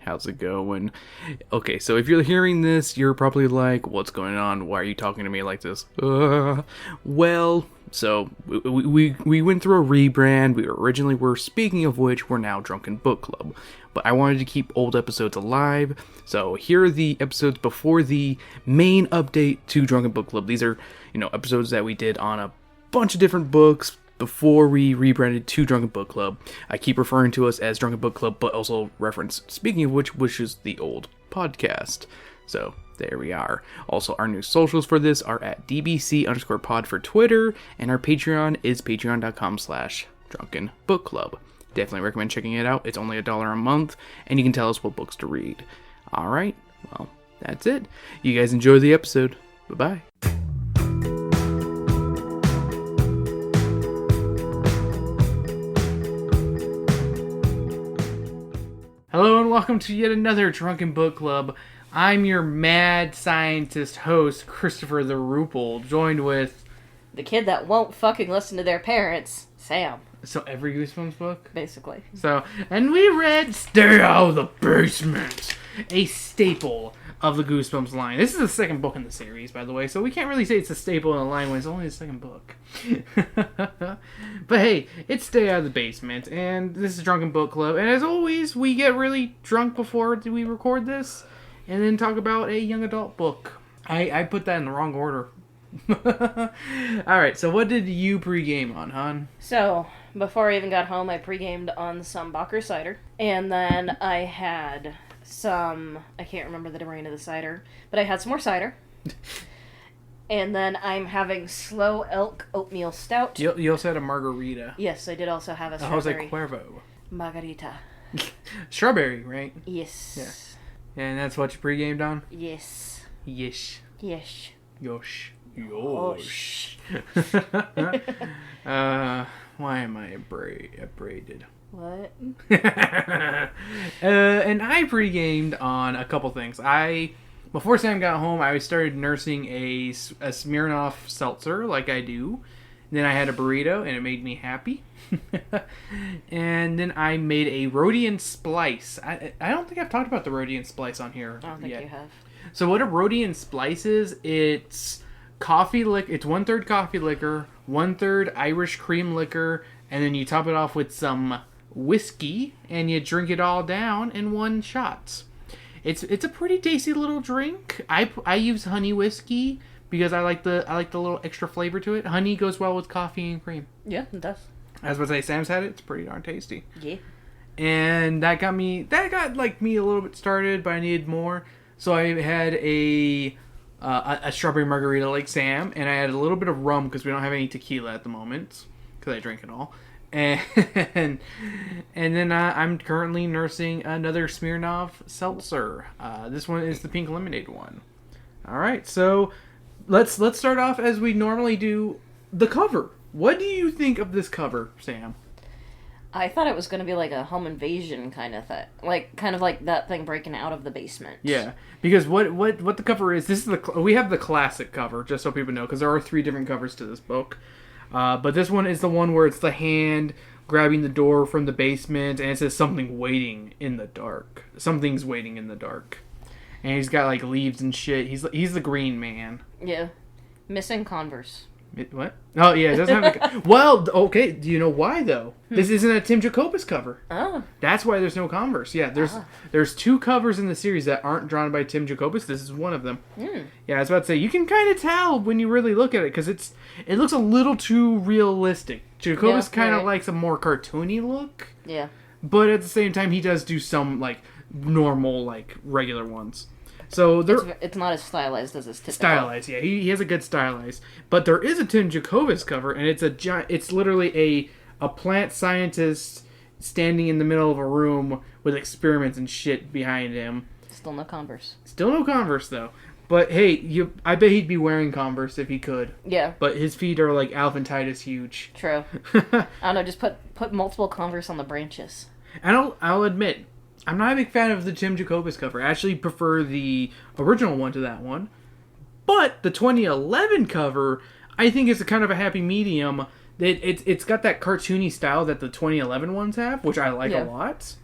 How's it going? Okay, so if you're hearing this, you're probably like, what's going on? Why are you talking to me like this? Well, so we went through a rebrand. We originally were, speaking of which, we're now Drunken Book Club. But I wanted to keep old episodes alive, so here are the episodes before the main update to Drunken Book Club. These are, episodes that we did on a bunch of different books before we rebranded to Drunken Book Club. I keep referring to us as Drunken Book Club, but also reference, speaking of which is the old podcast. So, there we are. Also, our new socials for this are at DBC_pod for Twitter, and our Patreon is patreon.com/Drunken Book Club. Definitely recommend checking it out. It's only $1 a month, and you can tell us what books to read. Alright, well, that's it. You guys enjoy the episode. Bye-bye. Hello and welcome to yet another Drunken Book Club. I'm your mad scientist host, Christopher the Rupel, joined with... the kid that won't fucking listen to their parents, Sam. So every Goosebumps book? Basically. So, and we read Stay Out of the Basement, a staple of the Goosebumps line. This is the second book in the series, by the way, so we can't really say it's a staple in the line when it's only the second book. But hey, it's Stay Out of the Basement, and this is Drunken Book Club, and as always, we get really drunk before we record this, and then talk about a young adult book. I put that in the wrong order. Alright, so what did you pregame on, hon? So, before I even got home, I pre-gamed on some Bacher cider. And then I had some... I can't remember the brand of the cider. But I had some more cider. And then I'm having Slow Elk Oatmeal Stout. You also had a margarita. Yes, I did also have a I was strawberry... like Cuervo. Margarita. Strawberry, right? Yes. Yeah. And that's what you pre-gamed on? Yes. Yes. Yes. Yosh. Yosh. Why am I abraded? What? And I pre-gamed on a couple things. Before Sam got home, I started nursing a Smirnoff seltzer, like I do. Then I had a burrito, and it made me happy. And then I made a Rhodian Splice. I don't think I've talked about the Rhodian Splice on here I don't think yet. you have. So what a Rhodian Splice is, it's coffee it's 1/3 coffee liquor, 1/3 Irish cream liquor, and then you top it off with some whiskey, and you drink it all down in one shot. It's a pretty tasty little drink. I use honey whiskey because I like the little extra flavor to it. Honey goes well with coffee and cream. Yeah, it does. I was about to say, Sam's had it. It's pretty darn tasty. Yeah. And that got me a little bit started, but I needed more. So I had a strawberry margarita like Sam, and I had a little bit of rum because we don't have any tequila at the moment because I drank it all. And then I'm currently nursing another Smirnoff seltzer. This one is the pink lemonade one. All right, so let's start off as we normally do. The cover. What do you think of this cover, Sam? I thought it was going to be like a home invasion kind of thing. Kind of like that thing breaking out of the basement. Yeah, because what the cover is, we have the classic cover, just so people know, because there are 3 different covers to this book. But this one is the one where it's the hand grabbing the door from the basement, and it says something waiting in the dark. Something's waiting in the dark. And he's got like leaves and shit. He's the Green Man. Yeah. Missing Converse. What? Oh, yeah, it doesn't have well, okay, do you know why, though? This isn't a Tim Jacobus cover. Oh. That's why there's no Converse. Yeah, there's 2 covers in the series that aren't drawn by Tim Jacobus. This is one of them. Yeah, I was about to say, you can kind of tell when you really look at it, because it looks a little too realistic. Jacobus kind of likes a more cartoony look. Yeah. But at the same time, he does do some, normal, regular ones. So it's not as stylized as his typical. Stylized, yeah. He has a good stylized. But there is a Tim Jacobus cover, and it's literally a plant scientist standing in the middle of a room with experiments and shit behind him. Still no Converse. Still no Converse, though. But hey, I bet he'd be wearing Converse if he could. Yeah. But his feet are like elephantitis huge. True. I don't know, just put multiple Converse on the branches. I'll admit, I'm not a big fan of the Tim Jacobus cover. I actually prefer the original one to that one. But the 2011 cover, I think is a kind of a happy medium. It's got that cartoony style that the 2011 ones have, which I like a lot.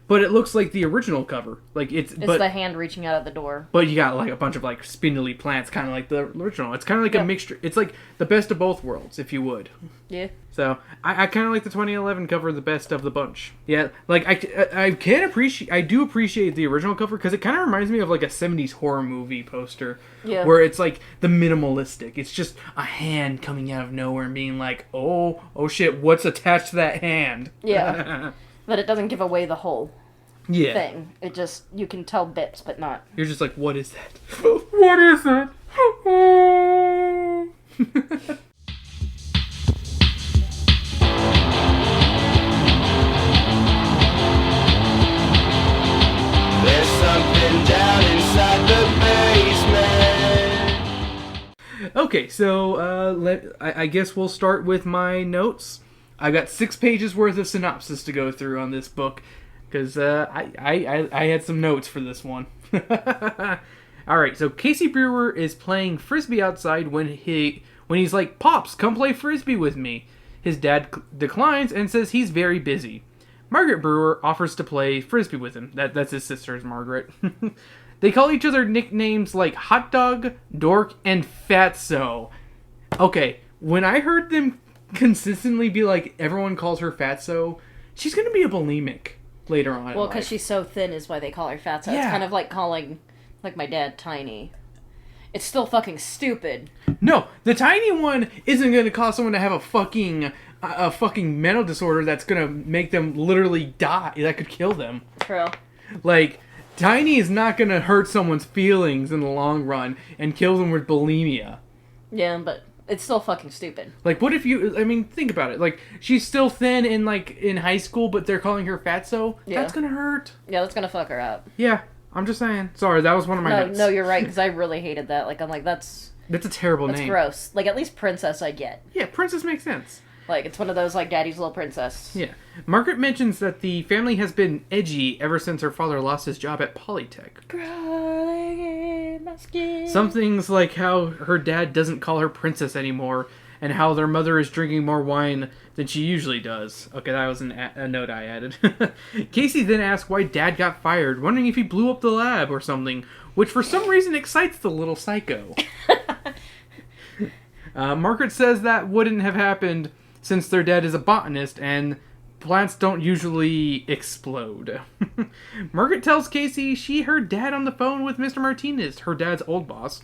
but it looks like the original cover. Like it's the hand reaching out at the door. But you got like a bunch of like spindly plants, kind of like the original. It's kind of like a mixture. It's like the best of both worlds, if you would. Yeah. So I kind of like the 2011 cover the best of the bunch. Yeah, like I do appreciate the original cover because it kind of reminds me of like a 70s horror movie poster. Yeah. Where it's like the minimalistic. It's just a hand coming out of nowhere and being like, oh shit, what's attached to that hand? Yeah. But it doesn't give away the whole thing. It just, you can tell bits, but not. You're just like, what is that? What is that? There's something down inside the basement. Okay, so I guess we'll start with my notes. I got 6 pages worth of synopsis to go through on this book because I had some notes for this one. All right, so Casey Brewer is playing frisbee outside when he's like, "Pops, come play frisbee with me." His dad declines and says he's very busy. Margaret Brewer offers to play frisbee with him. That's his sister's Margaret. They call each other nicknames like Hot Dog, Dork, and Fatso. Okay, when I heard them consistently be like, everyone calls her Fatso, she's gonna be a bulimic later on. Well, because she's so thin is why they call her Fatso. Yeah. It's kind of like calling, like my dad, Tiny. It's still fucking stupid. No, the tiny one isn't gonna cause someone to have a fucking mental disorder that's gonna make them literally die. That could kill them. True. Like, tiny is not gonna hurt someone's feelings in the long run and kill them with bulimia. Yeah, but it's still fucking stupid. Like, what if think about it. Like, she's still thin in high school, but they're calling her Fatso? Yeah. That's gonna hurt. Yeah, that's gonna fuck her up. Yeah, I'm just saying. Sorry, that was one of my notes. No, you're right, because I really hated that. Like, I'm like, that's a terrible name. That's gross. Like, at least Princess I get. Yeah, Princess makes sense. Like, it's one of those, like, Daddy's Little Princess. Yeah. Margaret mentions that the family has been edgy ever since her father lost his job at Polytech. Crawling in my skin. Some things like how her dad doesn't call her princess anymore, and how their mother is drinking more wine than she usually does. Okay, that was a note I added. Casey then asks why Dad got fired, wondering if he blew up the lab or something, which for some reason excites the little psycho. Margaret says that wouldn't have happened since their dad is a botanist and plants don't usually explode. Margaret tells Casey she heard Dad on the phone with Mr. Martinez, her dad's old boss,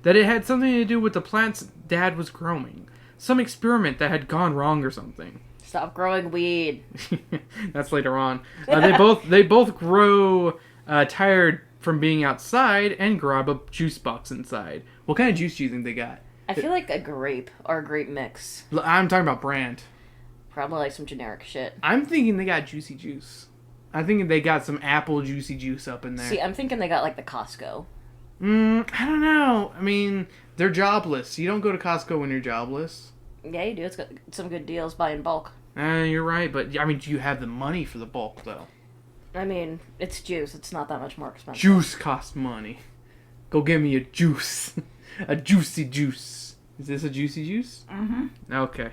that it had something to do with the plants Dad was growing. Some experiment that had gone wrong or something. Stop growing weed. That's later on. They both grow tired from being outside and grab a juice box inside. What kind of juice do you think they got? I feel like a grape or a grape mix. I'm talking about brand. Probably like some generic shit. I'm thinking they got juicy juice. I'm thinking they got some apple juicy juice up in there. See, I'm thinking they got like the Costco. I don't know. I mean, they're jobless. You don't go to Costco when you're jobless. Yeah, you do. It's got some good deals, buy in bulk. You're right, but I mean, do you have the money for the bulk, though? I mean, it's juice. It's not that much more expensive. Juice costs money. Go get me a juice. A juicy juice. Is this a juicy juice? Mm-hmm. Okay.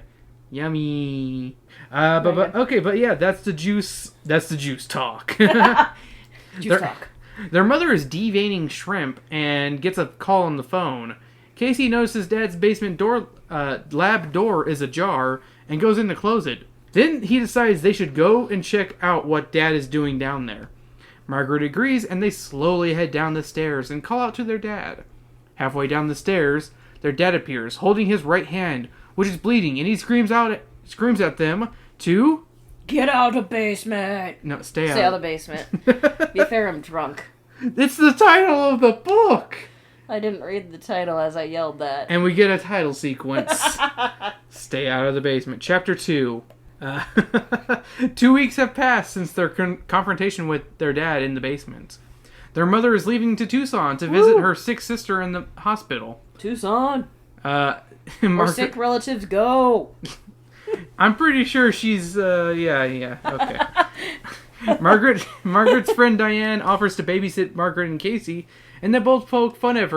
Yummy. But yeah, that's the juice. That's the juice talk. Juice talk. Their mother is deveining shrimp and gets a call on the phone. Casey notices Dad's basement door, lab door is ajar and goes in to close it. Then he decides they should go and check out what Dad is doing down there. Margaret agrees and they slowly head down the stairs and call out to their dad. Halfway down the stairs, their dad appears, holding his right hand, which is bleeding, and he screams at them to get out of the basement. No, stay out. Stay out of the basement. Be fair, I'm drunk. It's the title of the book. I didn't read the title as I yelled that. And we get a title sequence. Stay out of the basement. Chapter 2. 2 weeks have passed since their confrontation with their dad in the basement. Their mother is leaving to Tucson to visit her sick sister in the hospital. Tucson. Our sick relatives go. I'm pretty sure she's, okay. Margaret's friend Diane offers to babysit Margaret and Casey, and they both poke fun at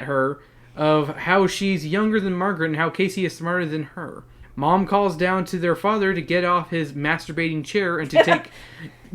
her of how she's younger than Margaret and how Casey is smarter than her. Mom calls down to their father to get off his masturbating chair and to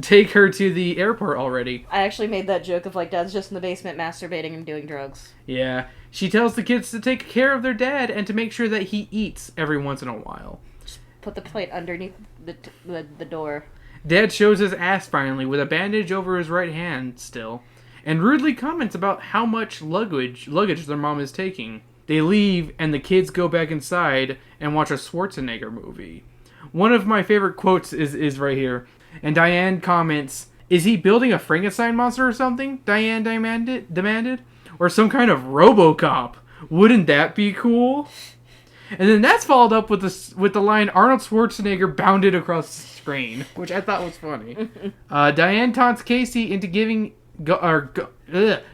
take her to the airport already. I actually made that joke of, like, Dad's just in the basement masturbating and doing drugs. Yeah. She tells the kids to take care of their dad and to make sure that he eats every once in a while. Just put the plate underneath the door. Dad shows his ass finally with a bandage over his right hand still, and rudely comments about how much luggage their mom is taking. They leave, and the kids go back inside and watch a Schwarzenegger movie. One of my favorite quotes is right here. And Diane comments, "Is he building a Frankenstein monster or something?" Diane demanded. Or some kind of RoboCop. Wouldn't that be cool? And then that's followed up with the line, "Arnold Schwarzenegger bounded across the screen," which I thought was funny. Diane taunts Casey into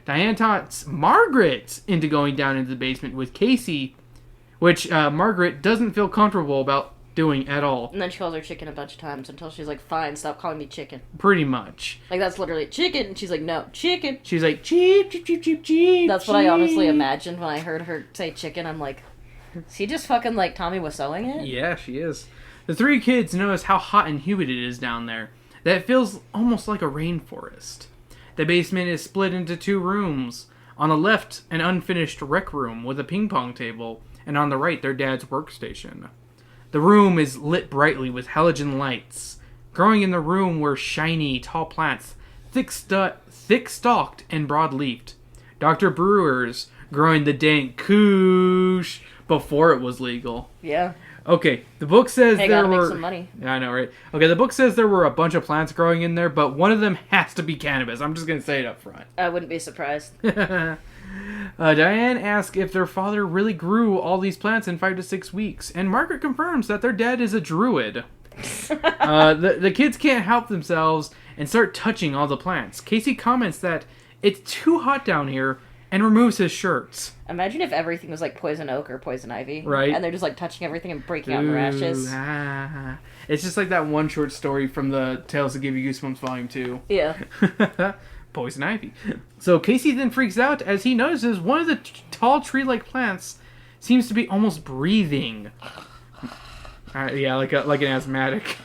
Diane taunts Margaret into going down into the basement with Casey, which Margaret doesn't feel comfortable about doing at all. And then she calls her chicken a bunch of times until she's like, "Fine, stop calling me chicken." Pretty much. Like, that's literally chicken, and she's like, "No, chicken." She's like, "Cheep, cheep, cheep, cheep, cheep." That's what I honestly imagined when I heard her say chicken. I'm like, is he just fucking, like, Tommy Wiseauing it? Yeah, she is. The three kids notice how hot and humid it is down there. That it feels almost like a rainforest. The basement is split into 2 rooms. On the left, an unfinished rec room with a ping pong table, and on the right, their dad's workstation. The room is lit brightly with halogen lights. Growing in the room were shiny, tall plants, thick-stalked and broad-leafed. Dr. Brewer's growing the dank kush before it was legal. Yeah. Okay, the book says Hey, there gotta were... make some money. Yeah, I know, right? Okay, the book says there were a bunch of plants growing in there, but one of them has to be cannabis. I'm just going to say it up front. I wouldn't be surprised. Diane asks if their father really grew all these plants in 5 to 6 weeks, and Margaret confirms that their dad is a druid. The kids can't help themselves and start touching all the plants. Casey comments that it's too hot down here and removes his shirts. Imagine if everything was like poison oak or poison ivy. Right. And they're just like touching everything and breaking out in rashes. It's just like that one short story from the Tales That Give You Goosebumps Volume 2. Yeah. Poison ivy. So Casey then freaks out as he notices one of the tall tree-like plants seems to be almost breathing. Yeah, like an asthmatic.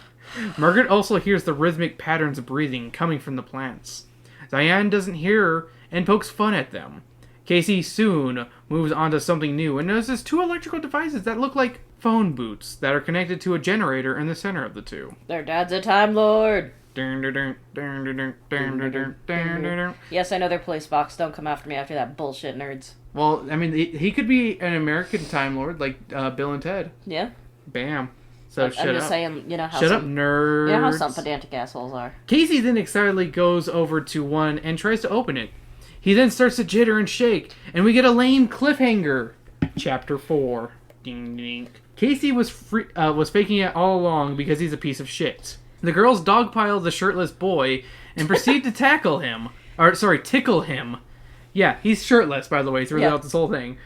Margaret also hears the rhythmic patterns of breathing coming from the plants. Diane doesn't hear and pokes fun at them. Casey soon moves on to something new and notices 2 electrical devices that look like phone booths that are connected to a generator in the center of the 2. Their dad's a Time Lord. Yes, Yes, I know they're police box. Don't come after me after that bullshit, nerds. well, I mean, he could be an American Time Lord like Bill and Ted. Yeah. Bam. So I'm shut just up. saying, you know how Shut up, some, nerds. you know how some pedantic assholes are. Casey then excitedly goes over to one and tries to open it. He then starts to jitter and shake, and we get a lame cliffhanger. Chapter 4. Ding ding. Casey was faking it all along because he's a piece of shit. The girls dogpile the shirtless boy and proceed to tickle him. Yeah, he's shirtless, by the way, throughout this whole thing.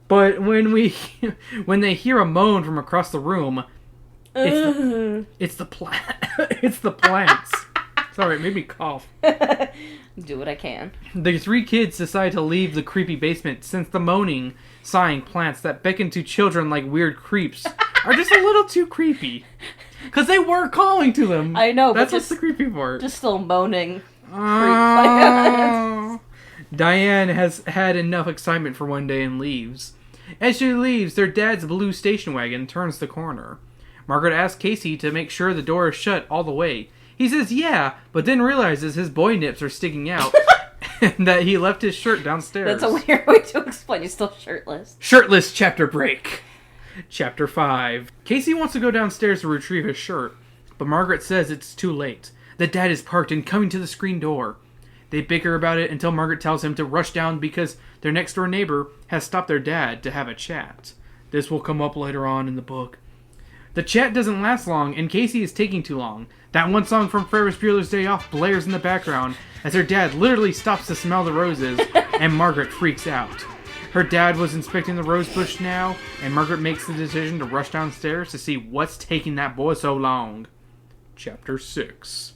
But when they hear a moan from across the room, it's the plants. Sorry, it made me cough. Do what I can. The 3 kids decide to leave the creepy basement since the moaning, sighing plants that beckon to children like weird creeps are just a little too creepy. Because they were calling to them. I know, That's but what's the creepy part. Just still moaning. Diane has had enough excitement for one day and leaves. As she leaves, their dad's blue station wagon turns the corner. Margaret asks Casey to make sure the door is shut all the way. He says yeah, but then realizes his boy nips are sticking out and that he left his shirt downstairs. That's a weird way to explain. He's still shirtless. Shirtless chapter break. Chapter 5. Casey wants to go downstairs to retrieve his shirt, but Margaret says it's too late. That dad is parked and coming to the screen door. They bicker about it until Margaret tells him to rush down because their next door neighbor has stopped their dad to have a chat. This will come up later on in the book. The chat doesn't last long, and Casey is taking too long. That one song from Ferris Bueller's Day Off blares in the background as her dad literally stops to smell the roses, and Margaret freaks out. Her dad was inspecting the rose bush now, and Margaret makes the decision to rush downstairs to see what's taking that boy so long. Chapter 6.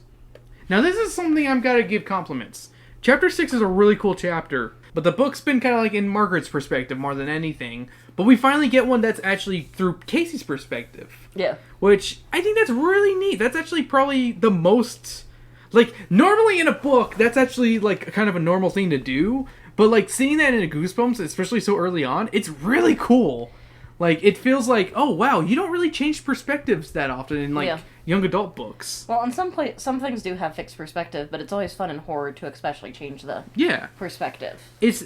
Now this is something I've got to give compliments. Chapter 6 is a really cool chapter, but the book's been kind of like in Margaret's perspective more than anything. But we finally get one that's actually through Casey's perspective. Yeah. Which, I think that's really neat. That's actually probably the most Like, normally in a book, that's actually, like, kind of a normal thing to do. But, like, seeing that in a Goosebumps, especially so early on, it's really cool. Like, it feels like, oh, wow, you don't really change perspectives that often in, like, young adult books. Well, and some things do have fixed perspective, but it's always fun in horror to especially change the perspective. It's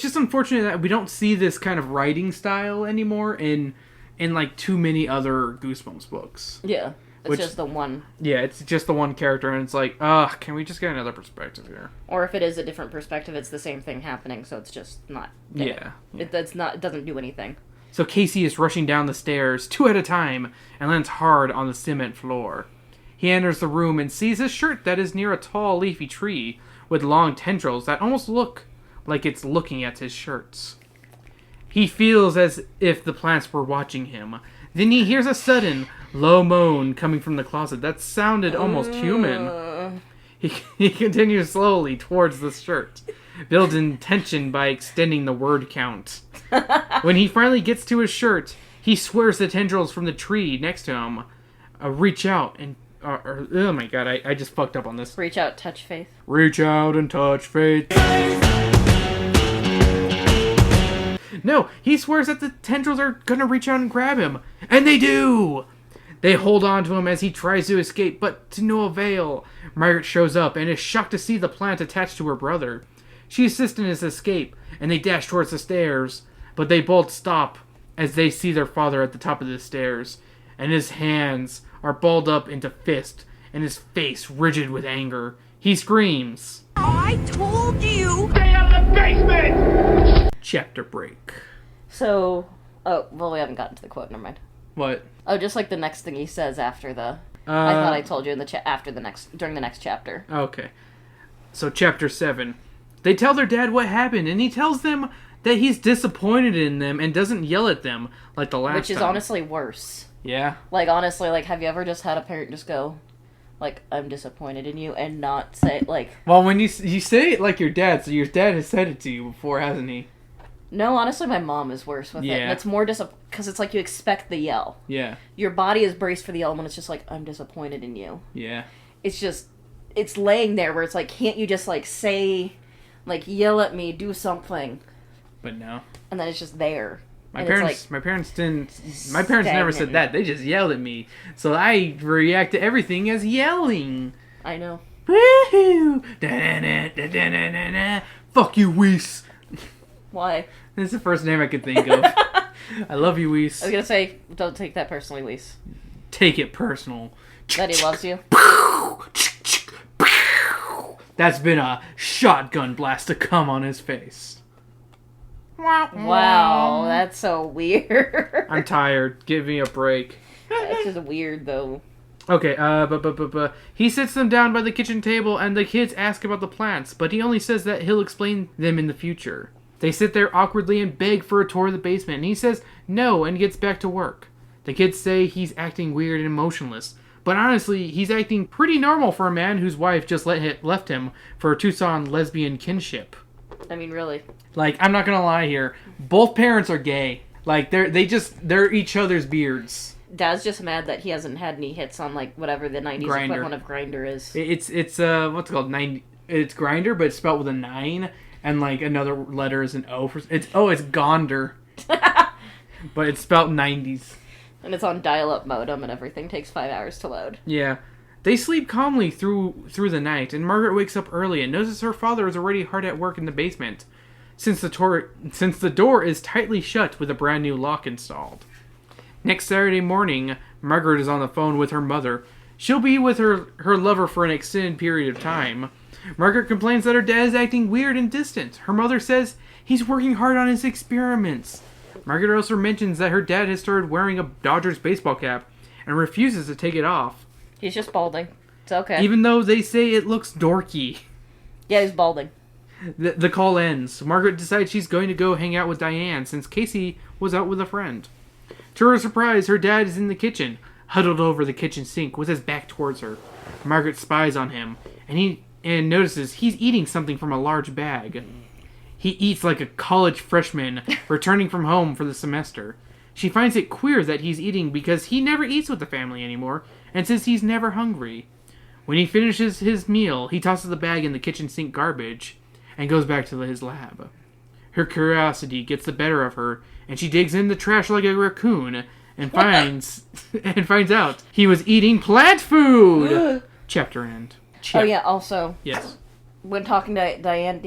just unfortunate that we don't see this kind of writing style anymore in like, too many other Goosebumps books. Yeah. It's just the one. Yeah, it's just the one character, and it's like, can we just get another perspective here? Or if it is a different perspective, it's the same thing happening, so it's just not there. Yeah. It doesn't do anything. So Casey is rushing down the stairs, 2 at a time, and lands hard on the cement floor. He enters the room and sees a shirt that is near a tall, leafy tree, with long tendrils that almost look like it's looking at his shirts. He feels as if the plants were watching him. Then he hears a sudden, low moan coming from the closet that sounded almost human. He continues slowly towards the shirt, building tension by extending the word count. When he finally gets to his shirt, he swears the tendrils from the tree next to him reach out and... oh my god, I just fucked up on this. Reach out, touch faith. Reach out and touch faith. No, he swears that the tendrils are gonna reach out and grab him. And they do! They hold on to him as he tries to escape, but to no avail. Margaret shows up and is shocked to see the plant attached to her brother. She assists in his escape, and they dash towards the stairs, but they both stop as they see their father at the top of the stairs, and his hands are balled up into fists, and his face rigid with anger. He screams, I told you! Stay out of the basement! Chapter break. So, we haven't gotten to the quote, never mind. What? Oh, just like the next thing he says after the... I thought I told you in the during the next chapter. Okay. So, chapter 7. They tell their dad what happened, and he tells them that he's disappointed in them and doesn't yell at them like the last time. Which is honestly worse. Yeah? Like, honestly, like, have you ever just had a parent just go, like, I'm disappointed in you, and not say, like... Well, when you say it like your dad, so your dad has said it to you before, hasn't he? No, honestly, my mom is worse with it. And it's more because it's like you expect the yell. Yeah. Your body is braced for the yell when it's just like, I'm disappointed in you. Yeah. It's just, it's laying there where it's like, can't you just, like, say, like, yell at me, do something. But no. And then it's just there. My parents never said that. They just yelled at me. So I react to everything as yelling. I know. Woohoo! Da-da-da-da-da-da-da. Fuck you, Weiss. Why? That's the first name I could think of. I love you, Weiss. I was gonna say, don't take that personally, Lise. Take it personal. That he loves you. That's been a shotgun blast to come on his face. Wow, that's so weird. I'm tired. Give me a break. That's just weird, though. Okay, but he sits them down by the kitchen table, and the kids ask about the plants, but he only says that he'll explain them in the future. They sit there awkwardly and beg for a tour of the basement, and he says no and gets back to work. The kids say he's acting weird and emotionless, but honestly, he's acting pretty normal for a man whose wife just left him for a Tucson lesbian kinship. I mean, really. Like, I'm not gonna lie here. Both parents are gay. Like, they're each other's beards. Dad's just mad that he hasn't had any hits on, like, whatever the 90s Grindr. equivalent of Grindr is. It's what's it called? It's Grindr, but it's spelled with a 9, and, like, another letter is an O. It's Gonder. But it's spelled 90s. And it's on dial-up modem, and everything takes 5 hours to load. Yeah. They sleep calmly through the night, and Margaret wakes up early and notices her father is already hard at work in the basement, since the door is tightly shut with a brand new lock installed. Next Saturday morning, Margaret is on the phone with her mother. She'll be with her lover for an extended period of time. Margaret complains that her dad is acting weird and distant. Her mother says he's working hard on his experiments. Margaret also mentions that her dad has started wearing a Dodgers baseball cap and refuses to take it off. He's just balding. It's okay. Even though they say it looks dorky. Yeah, he's balding. The call ends. Margaret decides she's going to go hang out with Diane since Casey was out with a friend. To her surprise, her dad is in the kitchen, huddled over the kitchen sink with his back towards her. Margaret spies on him, and notices he's eating something from a large bag. He eats like a college freshman returning from home for the semester. She finds it queer that he's eating because he never eats with the family anymore, and says he's never hungry. When he finishes his meal, he tosses the bag in the kitchen sink garbage and goes back to his lab. Her curiosity gets the better of her, and she digs in the trash like a raccoon and finds out he was eating plant food. Chapter end. Oh yeah, also, Yes. when talking to Diane...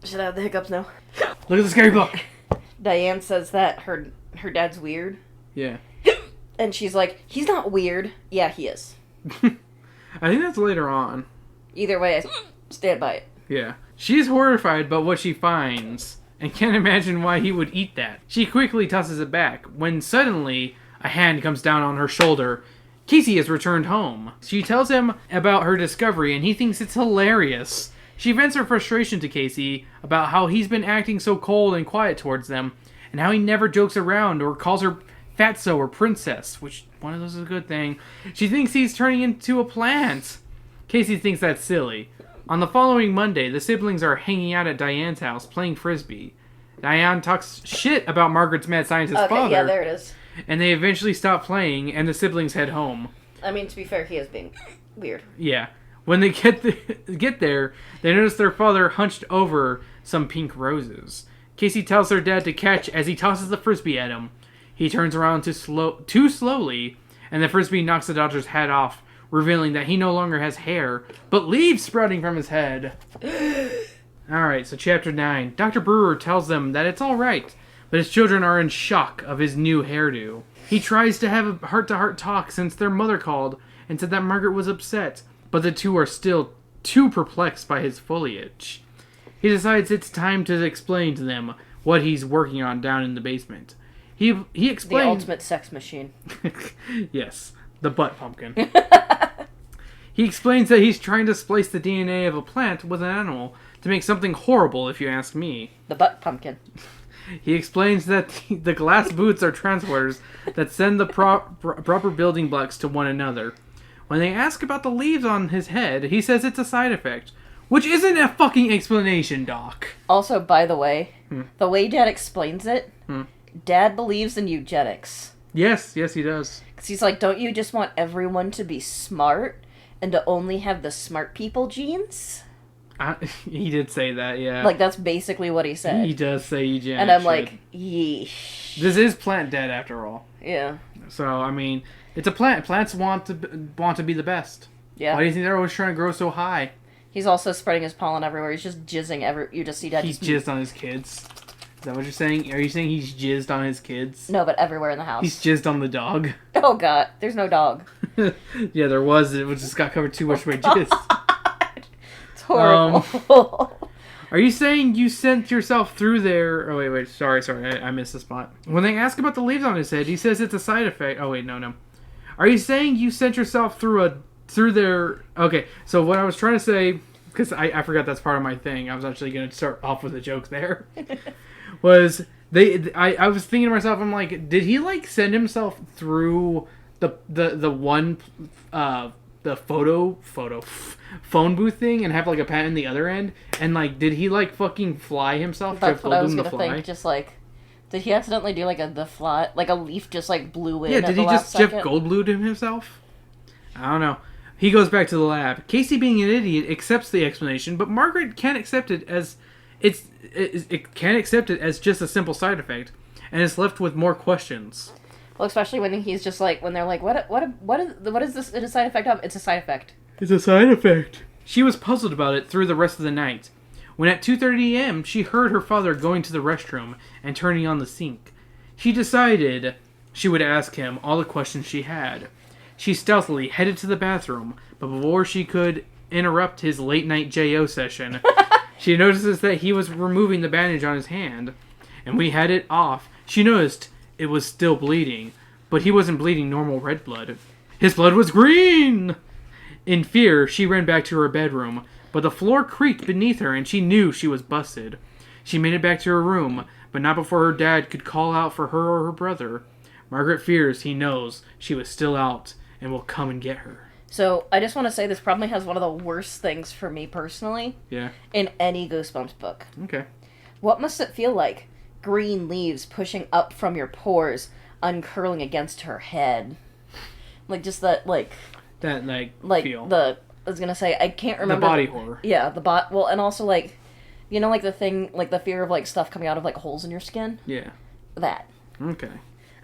Should I have the hiccups now? Look at the scary book. Diane says that her dad's weird. Yeah. And she's like, he's not weird. Yeah, he is. I think that's later on. Either way, I stand by it. Yeah. She's horrified by what she finds and can't imagine why he would eat that. She quickly tosses it back when suddenly a hand comes down on her shoulder. Casey has returned home. She tells him about her discovery and he thinks it's hilarious. She vents her frustration to Casey about how he's been acting so cold and quiet towards them and how he never jokes around or calls her fatso or princess, which one of those is a good thing. She thinks he's turning into a plant. Casey thinks that's silly. On the following Monday, the siblings are hanging out at Diane's house playing frisbee. Diane talks shit about Margaret's mad scientist father. Yeah, there it is. And they eventually stop playing, and the siblings head home. I mean, to be fair, he is being weird. Yeah. When they get there, they notice their father hunched over some pink roses. Casey tells their dad to catch as he tosses the frisbee at him. He turns around too slowly, and the frisbee knocks the doctor's hat off, revealing that he no longer has hair, but leaves sprouting from his head. Alright, so chapter 9. Dr. Brewer tells them that it's alright, but his children are in shock of his new hairdo. He tries to have a heart-to-heart talk since their mother called and said that Margaret was upset, but the two are still too perplexed by his foliage. He decides it's time to explain to them what he's working on down in the basement. He explains... The ultimate sex machine. Yes, the butt pumpkin. He explains that he's trying to splice the DNA of a plant with an animal to make something horrible, if you ask me. The butt pumpkin. He explains that the glass boots are transporters that send the proper building blocks to one another. When they ask about the leaves on his head, he says it's a side effect. Which isn't a fucking explanation, Doc. Also, by the way, the way Dad explains it, Dad believes in eugenics. Yes, he does. Because he's like, don't you just want everyone to be smart and to only have the smart people genes? He did say that, yeah. Like, that's basically what he said. He does say eugenics. And I'm like, yeesh. This is plant dead, after all. Yeah. So, I mean, it's a plant. Plants want to be the best. Yeah. Why do you think they're always trying to grow so high? He's also spreading his pollen everywhere. He's just jizzing you just see Dad. He's jizzed on his kids. Is that what you're saying? Are you saying he's jizzed on his kids? No, but everywhere in the house. He's jizzed on the dog. Oh, God. There's no dog. Yeah, there was. It just got covered too much by jizz. It's horrible. Are you saying you sent yourself through there? Oh, wait. Sorry. I missed the spot. When they ask about the leaves on his head, he says it's a side effect. Oh, wait, no. Are you saying you sent yourself through their... Okay, so what I was trying to say, because I forgot that's part of my thing. I was actually going to start off with a joke there. Was I was thinking to myself, I'm like, did he like send himself through the one the phone booth thing and have like a pen in the other end, and like did he like fucking fly himself? That's what I was gonna think. Just like, did he accidentally do like the fly, like a leaf just like blew in? Yeah, did he just Jeff Goldblum himself? I don't know. He goes back to the lab. Casey, being an idiot, accepts the explanation, but Margaret can't accept it as it can't accept it as just a simple side effect, and is left with more questions. Well, especially when he's just like, when they're like, what is this a side effect of? It's a side effect. It's a side effect. She was puzzled about it through the rest of the night, when at 2:30 a.m. she heard her father going to the restroom and turning on the sink. She decided she would ask him all the questions she had. She stealthily headed to the bathroom, but before she could interrupt his late-night J.O. session, she notices that he was removing the bandage on his hand, and when he had it off, she noticed it was still bleeding, but he wasn't bleeding normal red blood. His blood was green! In fear, she ran back to her bedroom, but the floor creaked beneath her and she knew she was busted. She made it back to her room, but not before her dad could call out for her or her brother. Margaret fears he knows she was still out and will come and get her. So, I just want to say this probably has one of the worst things for me personally. Yeah. In any Goosebumps book. Okay. What must it feel like? Green leaves pushing up from your pores, uncurling against her head. Like, just that, like... That, like feel. The I was gonna say, I can't remember. The body horror. Yeah, well, and also, like, you know, like, the thing, like, the fear of, like, stuff coming out of, like, holes in your skin? Yeah. That. Okay.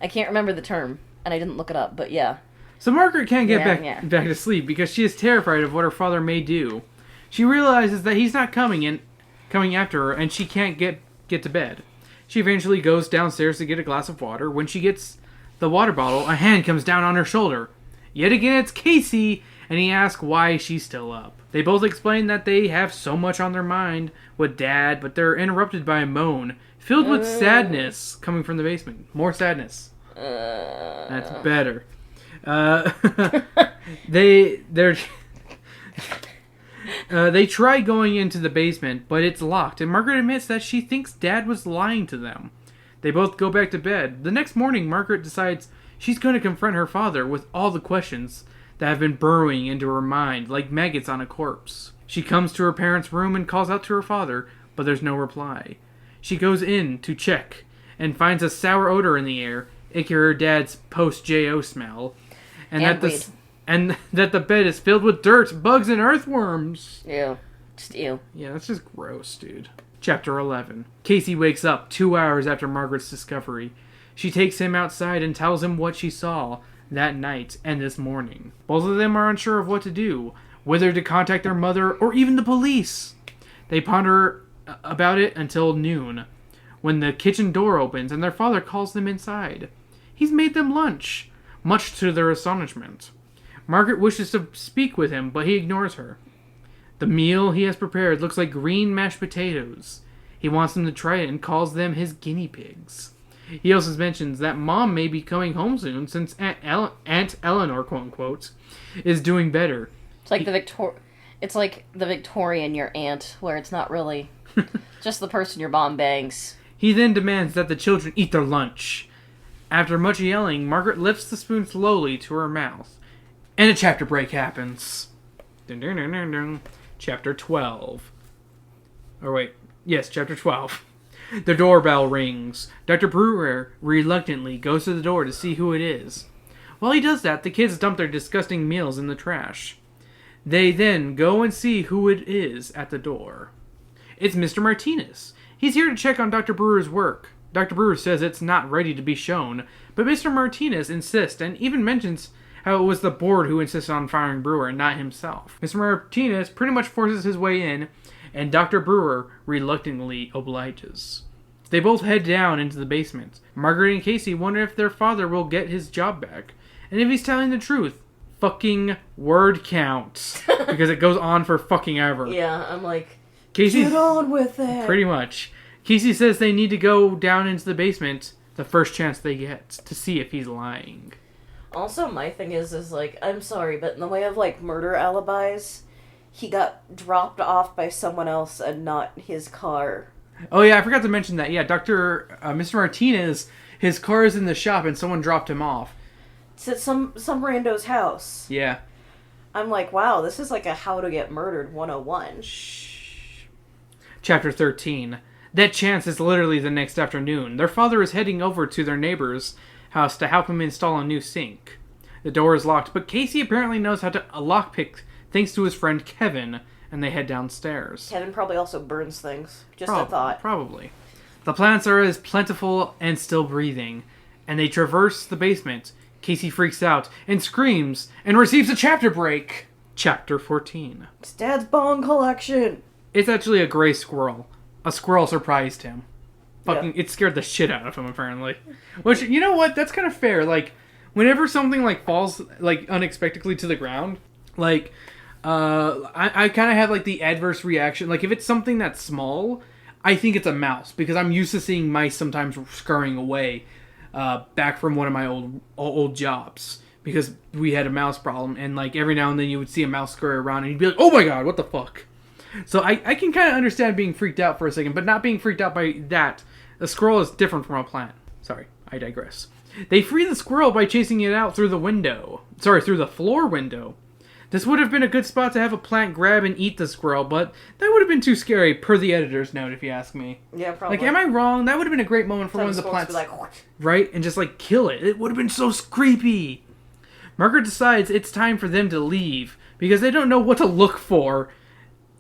I can't remember the term, and I didn't look it up, but yeah. So Margaret can't get back to sleep because she is terrified of what her father may do. She realizes that he's not coming after her, and she can't get to bed. She eventually goes downstairs to get a glass of water. When she gets the water bottle, a hand comes down on her shoulder. Yet again, it's Casey, and he asks why she's still up. They both explain that they have so much on their mind with Dad, but they're interrupted by a moan, filled with sadness coming from the basement. More sadness. That's better. They try going into the basement, but it's locked, and Margaret admits that she thinks Dad was lying to them. They both go back to bed. The next morning, Margaret decides she's going to confront her father with all the questions that have been burrowing into her mind, like maggots on a corpse. She comes to her parents' room and calls out to her father, but there's no reply. She goes in to check, and finds a sour odor in the air, aka her dad's post-JO smell, and that the bed is filled with dirt, bugs, and earthworms. Ew. Just ew. Yeah, that's just gross, dude. Chapter 11. Casey wakes up 2 hours after Margaret's discovery. She takes him outside and tells him what she saw that night and this morning. Both of them are unsure of what to do, whether to contact their mother or even the police. They ponder about it until noon, when the kitchen door opens and their father calls them inside. He's made them lunch, much to their astonishment. Margaret wishes to speak with him, but he ignores her. The meal he has prepared looks like green mashed potatoes. He wants them to try it and calls them his guinea pigs. He also mentions that Mom may be coming home soon since Aunt Eleanor, quote-unquote, is doing better. It's like it's like the Victorian your aunt, where it's not really just the person your mom bangs. He then demands that the children eat their lunch. After much yelling, Margaret lifts the spoon slowly to her mouth. And a chapter break happens. Dun, dun, dun, dun, dun. Chapter 12. Or wait. Yes, Chapter 12. The doorbell rings. Dr. Brewer reluctantly goes to the door to see who it is. While he does that, the kids dump their disgusting meals in the trash. They then go and see who it is at the door. It's Mr. Martinez. He's here to check on Dr. Brewer's work. Dr. Brewer says it's not ready to be shown, but Mr. Martinez insists and even mentions how it was the board who insisted on firing Brewer and not himself. Mr. Martinez pretty much forces his way in, and Dr. Brewer reluctantly obliges. They both head down into the basement. Margaret and Casey wonder if their father will get his job back, and if he's telling the truth. Fucking word count. Because it goes on for fucking ever. Yeah, I'm like, Casey, get on with it. Pretty much. Casey says they need to go down into the basement the first chance they get to see if he's lying. Also, my thing is like, I'm sorry, but in the way of, like, murder alibis, he got dropped off by someone else and not his car. Oh yeah, I forgot to mention that. Yeah, Mr. Martinez, his car is in the shop and someone dropped him off. It's at some rando's house. Yeah. I'm like, wow, this is like a How to Get Murdered 101. Shh. Chapter 13. That chance is literally the next afternoon. Their father is heading over to their neighbor's house to help him install a new sink. The door is locked, but Casey apparently knows how to lockpick thanks to his friend Kevin, and they head downstairs. Kevin probably also burns things. Just a thought. Probably. The plants are as plentiful and still breathing, and they traverse the basement. Casey freaks out and screams and receives a chapter break. Chapter 14. It's Dad's bong collection. It's actually a gray squirrel. A squirrel surprised him. It scared the shit out of him, apparently. Which, you know what? That's kind of fair. Like, whenever something, like, falls, like, unexpectedly to the ground, like, I kind of have, like, the adverse reaction. Like, if it's something that's small, I think it's a mouse. Because I'm used to seeing mice sometimes scurrying away back from one of my old jobs. Because we had a mouse problem. And, like, every now and then you would see a mouse scurry around and you'd be like, oh my god, what the fuck? So I can kind of understand being freaked out for a second, but not being freaked out by that. The squirrel is different from a plant. Sorry, I digress. They free the squirrel by chasing it out through the window. Sorry, through the floor window. This would have been a good spot to have a plant grab and eat the squirrel, but that would have been too scary, per the editor's note, if you ask me. Yeah, probably. Like, am I wrong? That would have been a great moment for one of the plants. Like, right? And just, like, kill it. It would have been so creepy. Margaret decides it's time for them to leave, because they don't know what to look for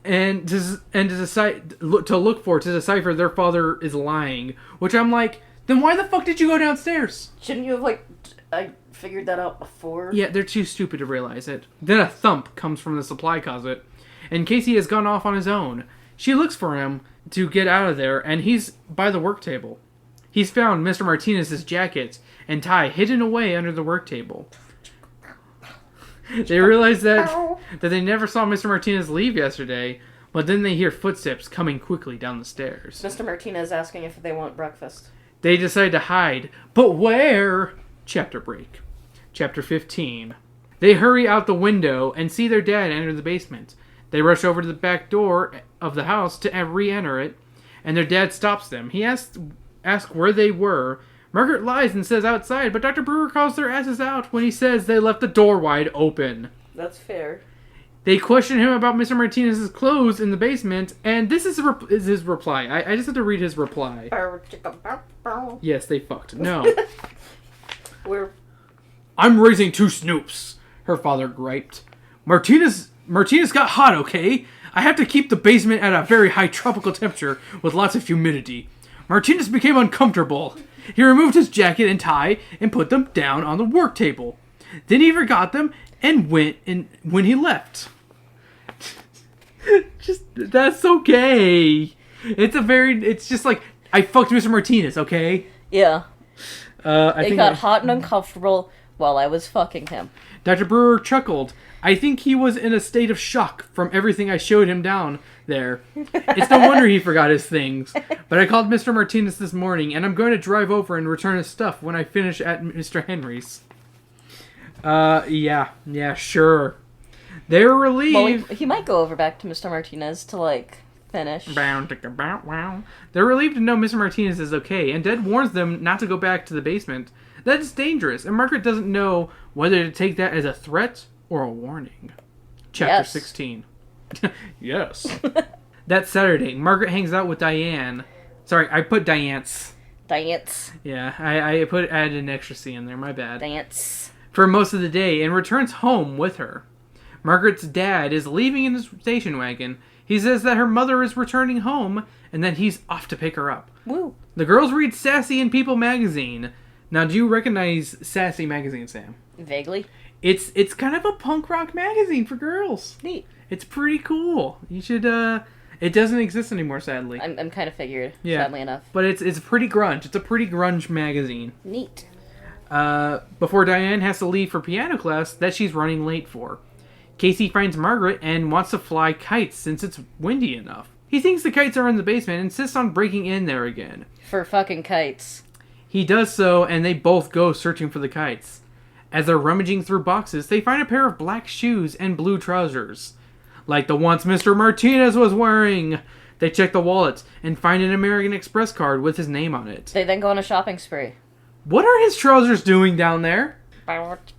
and to decipher their father is lying. Which I'm like, then why the fuck did you go downstairs? Shouldn't you have, I figured that out before? Yeah, they're too stupid to realize it. Then a thump comes from the supply closet, and Casey has gone off on his own. She looks for him to get out of there, and he's by the work table. He's found Mr. Martinez's jacket and tie hidden away under the work table. They realize that they never saw Mr. Martinez leave yesterday, but then they hear footsteps coming quickly down the stairs. Mr. Martinez asking if they want breakfast. They decide to hide, but where? Chapter break. Chapter 15. They hurry out the window and see their dad enter the basement. They rush over to the back door of the house to re-enter it, and their dad stops them. He asks where they were. Margaret lies and says outside, but Dr. Brewer calls their asses out when he says they left the door wide open. That's fair. They question him about Mr. Martinez's clothes in the basement, and this is his reply. I just have to read his reply. Yes, they fucked. No. I'm raising 2 snoops, her father griped. Martinez got hot, okay? I have to keep the basement at a very high tropical temperature with lots of humidity. Martinez became uncomfortable. He removed his jacket and tie and put them down on the work table. Then he forgot them and went when he left. That's okay. It's just like, I fucked Mr. Martinez, okay? Yeah. It got hot and uncomfortable while I was fucking him. Dr. Brewer chuckled. I think he was in a state of shock from everything I showed him down there. It's no wonder he forgot his things. But I called Mr. Martinez this morning, and I'm going to drive over and return his stuff when I finish at Mr. Henry's. Yeah, sure. They're relieved. Well, he might go over back to Mr. Martinez to, finish. They're relieved to know Mr. Martinez is okay, and Dad warns them not to go back to the basement. That's dangerous, and Margaret doesn't know whether to take that as a threat or a warning. Chapter 16. Yes. That Saturday, Margaret hangs out with Diane. Sorry, I put Diane's. Dance. Yeah, I added an extra C in there, my bad. Dance. For most of the day, and returns home with her. Margaret's dad is leaving in his station wagon. He says that her mother is returning home, and that he's off to pick her up. Woo. The girls read Sassy and People magazine. Now, do you recognize Sassy magazine, Sam? Vaguely. It's kind of a punk rock magazine for girls. Neat. It's pretty cool. You should, it doesn't exist anymore, sadly. I'm kind of figured, sadly enough. But it's pretty grunge. It's a pretty grunge magazine. Neat. Before Diane has to leave for piano class that she's running late for. Casey finds Margaret and wants to fly kites since it's windy enough. He thinks the kites are in the basement and insists on breaking in there again. For fucking kites. He does so, and they both go searching for the kites. As they're rummaging through boxes, they find a pair of black shoes and blue trousers. Like the ones Mr. Martinez was wearing. They check the wallet and find an American Express card with his name on it. They then go on a shopping spree. What are his trousers doing down there? Alright,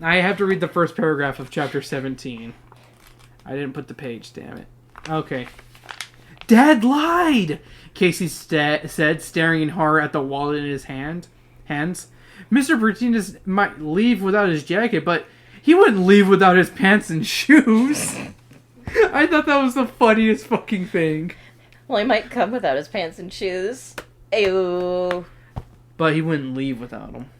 I have to read the first paragraph of chapter 17. I didn't put the page, damn it. Okay. Dad lied! Casey said, staring in horror at the wallet in his hands. Mr. Martinez might leave without his jacket, but he wouldn't leave without his pants and shoes. I thought that was the funniest fucking thing. Well, he might come without his pants and shoes. Ayo. But he wouldn't leave without them.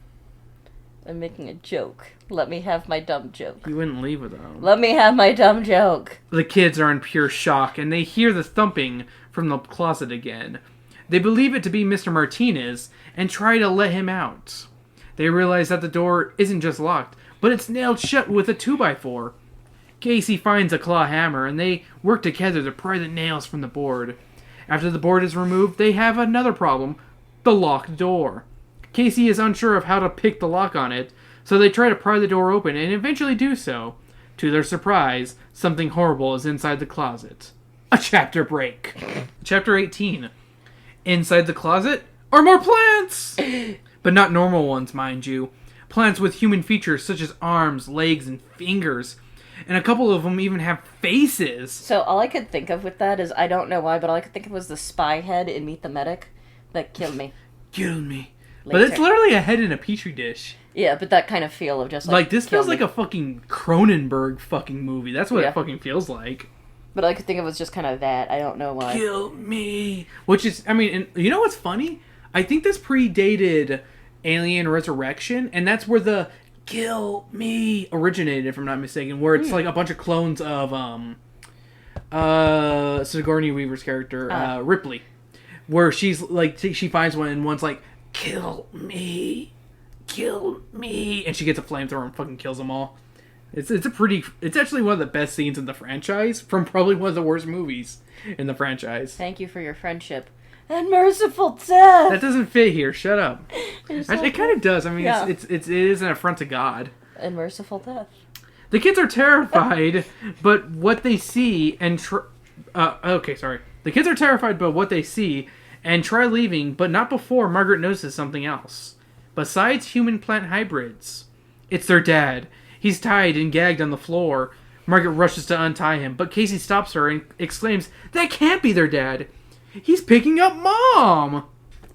I'm making a joke. Let me have my dumb joke. He wouldn't leave without them. Let me have my dumb joke. The kids are in pure shock, and they hear the thumping from the closet again. They believe it to be Mr. Martinez, and try to let him out. They realize that the door isn't just locked, but it's nailed shut with a 2x4. Casey finds a claw hammer, and they work together to pry the nails from the board. After the board is removed, they have another problem, the locked door. Casey is unsure of how to pick the lock on it, so they try to pry the door open and eventually do so. To their surprise, something horrible is inside the closet. A chapter break. Chapter 18. Inside the closet are more plants! But not normal ones, mind you. Plants with human features such as arms, legs, and fingers. And a couple of them even have faces. So all I could think of with that is, I don't know why, but all I could think of was the spy head in Meet the Medic that killed me. Kill me. But it's literally a head in a petri dish. Yeah, but that kind of feel of just like this feels like a fucking Cronenberg fucking movie. That's what it fucking feels like. But all I could think of was just kind of that. I don't know why. Kill me. Which is, I mean, and you know what's funny? I think this predated Alien Resurrection, and that's where the kill me originated, if I'm not mistaken, where it's like a bunch of clones of Sigourney Weaver's character, Ripley. Where she's like, she finds one and one's like, kill me. And she gets a flamethrower and fucking kills them all. It's actually one of the best scenes in the franchise from probably one of the worst movies in the franchise. Thank you for your friendship. And merciful death! That doesn't fit here, shut up. It kind of does, I mean, it is an affront to God. And merciful death. The kids are terrified, but what they see and The kids are terrified by what they see and try leaving, but not before Margaret notices something else. Besides human-plant hybrids, it's their dad. He's tied and gagged on the floor. Margaret rushes to untie him, but Casey stops her and exclaims, "That can't be their dad! He's picking up Mom!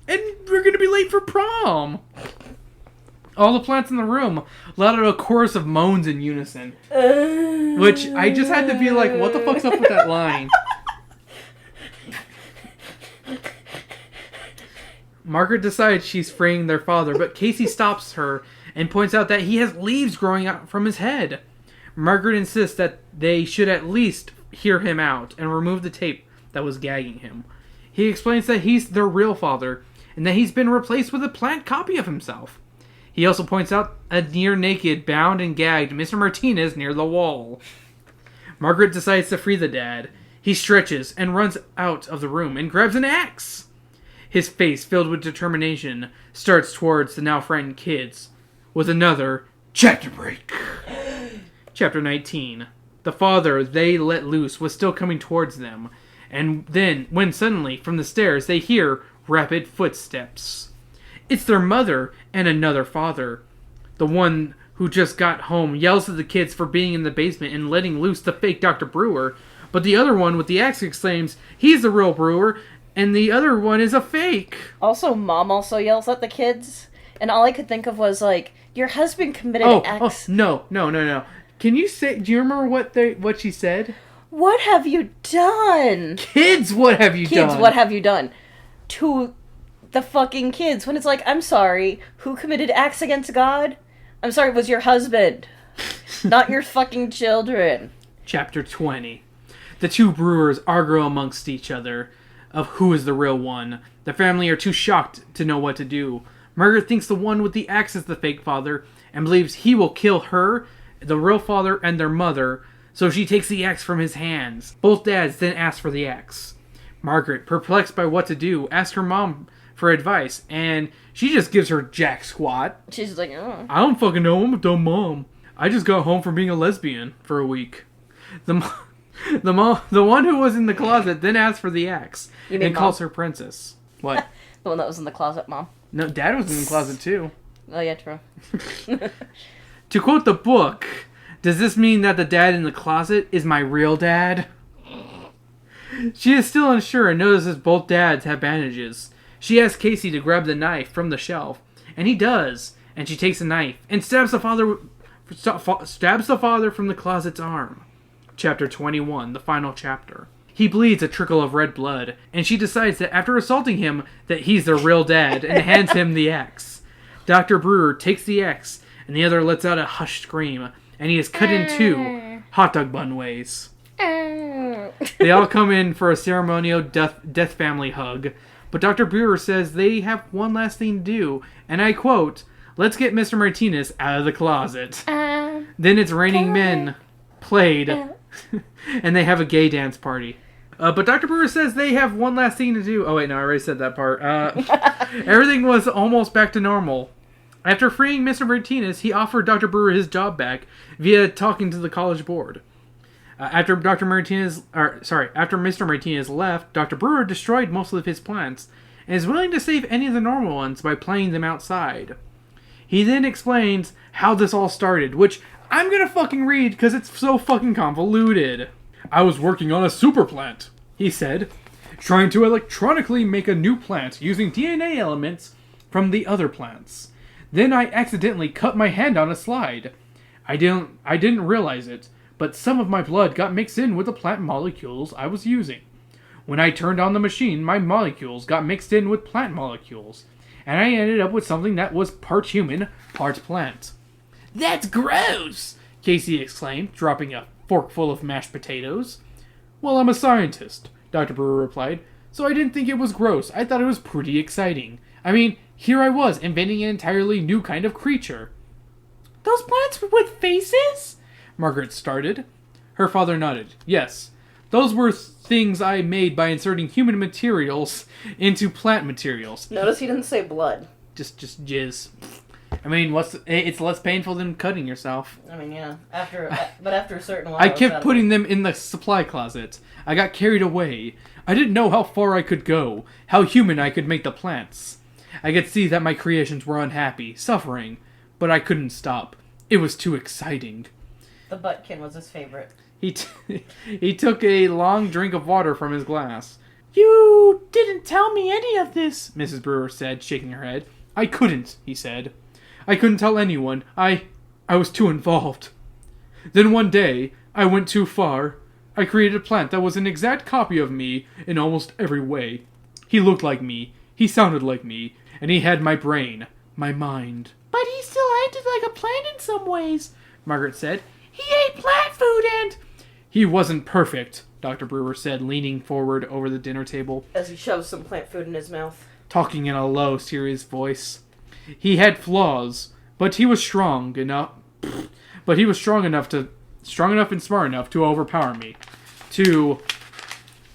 And we're gonna be late for prom!" All the plants in the room let out a chorus of moans in unison. Which, I just had to be like, what the fuck's up with that line? Margaret decides she's freeing their father, but Casey stops her and points out that he has leaves growing out from his head. Margaret insists that they should at least hear him out and remove the tape that was gagging him. He explains that he's their real father and that he's been replaced with a plant copy of himself. He also points out a near-naked, bound and gagged Mr. Martinez near the wall. Margaret decides to free the dad. He stretches and runs out of the room and grabs an axe. His face, filled with determination, starts towards the now frightened kids with another chapter break. Chapter 19. The father they let loose was still coming towards them, and then, when suddenly, from the stairs, they hear rapid footsteps. It's their mother and another father. The one who just got home yells at the kids for being in the basement and letting loose the fake Dr. Brewer, but the other one with the axe exclaims, "He's the real Brewer, and the other one is a fake." Also, Mom also yells at the kids, and all I could think of was, like, your husband committed X. No. Can you say, do you remember what she said? What have you done? Kids, what have you done? Kids, what have you done? To the fucking kids, when it's like, I'm sorry, who committed acts against God? I'm sorry, it was your husband. Not your fucking children. Chapter 20. The two Brewers argue amongst each other of who is the real one. The family are too shocked to know what to do. Margaret thinks the one with the axe is the fake father and believes he will kill her, the real father, and their mother, so she takes the axe from his hands. Both dads then ask for the axe. Margaret, perplexed by what to do, asks her mom for advice, and she just gives her jack squat. She's like, oh. I don't fucking know, I'm a dumb mom. I just got home from being a lesbian for a week. The one who was in the closet then asks for the axe and calls her princess. What? The one that was in the closet, Mom. No, Dad was in the closet too. Oh yeah, true. To quote the book, does this mean that the dad in the closet is my real dad? She is still unsure and notices both dads have bandages. She asks Casey to grab the knife from the shelf, and he does. And she takes a knife and stabs the father from the closet's arm. Chapter 21, the final chapter. He bleeds a trickle of red blood, and she decides that after assaulting him, that he's their real dad, and hands him the axe. Dr. Brewer takes the axe, and the other lets out a hushed scream, and he is cut in two, hot dog bun ways. They all come in for a ceremonial death family hug, but Dr. Brewer says they have one last thing to do, and I quote, "Let's get Mr. Martinez out of the closet." Then it's Raining Men played, and they have a gay dance party. But Dr. Brewer says they have one last thing to do. Oh wait, no, I already said that part. Everything was almost back to normal. After freeing Mr. Martinez, he offered Dr. Brewer his job back via talking to the college board. After Mr. Martinez left, Dr. Brewer destroyed most of his plants and is willing to save any of the normal ones by playing them outside. He then explains how this all started, which I'm gonna fucking read because it's so fucking convoluted. "I was working on a super plant," he said, "trying to electronically make a new plant using DNA elements from the other plants. Then I accidentally cut my hand on a slide. I didn't realize it, but some of my blood got mixed in with the plant molecules I was using. When I turned on the machine, my molecules got mixed in with plant molecules, and I ended up with something that was part human, part plant. That's gross! Casey exclaimed, dropping a forkful of mashed potatoes. Well, I'm a scientist, Dr. Brewer replied, so I didn't think it was gross. I thought it was pretty exciting. I mean, here I was, inventing an entirely new kind of creature. Those plants with faces? Margaret started. Her father nodded. Yes, those were things I made by inserting human materials into plant materials. Notice he didn't say blood. Just jizz. I mean, it's less painful than cutting yourself. I mean, yeah. After a certain while... I kept putting them in the supply closet. I got carried away. I didn't know how far I could go, how human I could make the plants. I could see that my creations were unhappy, suffering, but I couldn't stop. It was too exciting. The buttkin was his favorite. He took a long drink of water from his glass. You didn't tell me any of this, Mrs. Brewer said, shaking her head. I couldn't, he said. I couldn't tell anyone. I was too involved. Then one day, I went too far. I created a plant that was an exact copy of me in almost every way. He looked like me, he sounded like me, and he had my brain, my mind. But he still acted like a plant in some ways, Margaret said. He ate plant food and... He wasn't perfect, Dr. Brewer said, leaning forward over the dinner table. As he shoves some plant food in his mouth. Talking in a low, serious voice. He had flaws, but he was strong enough and smart enough to overpower me, to